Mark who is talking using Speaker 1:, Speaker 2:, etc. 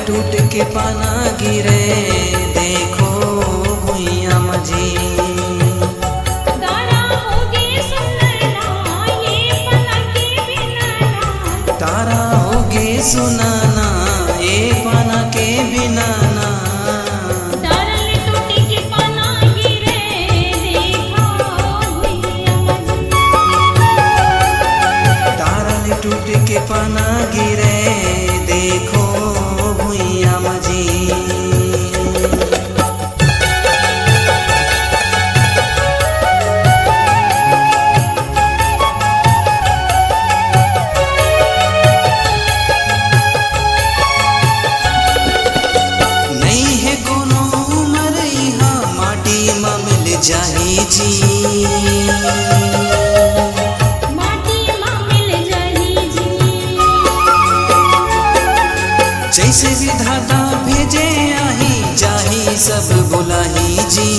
Speaker 1: टूट के पाना गिरे देखो भुइया मजी।
Speaker 2: तारा होगे सुनना ये पना के बिना ना।
Speaker 1: तारा होगे सुनाना ये पाना के बिना ना।
Speaker 2: तारल टूट के पाना गिरे देखो भुइया मजी।
Speaker 1: तारल टूट के पाना गिरे देखो भुइया मजी। नहीं है कोनो उमर यहाँ माटी में मिल जाही जी।
Speaker 2: माटी मां मिल जाही जी।
Speaker 1: जैसे विधाता भेजे आही जाही सब बुलाही जी।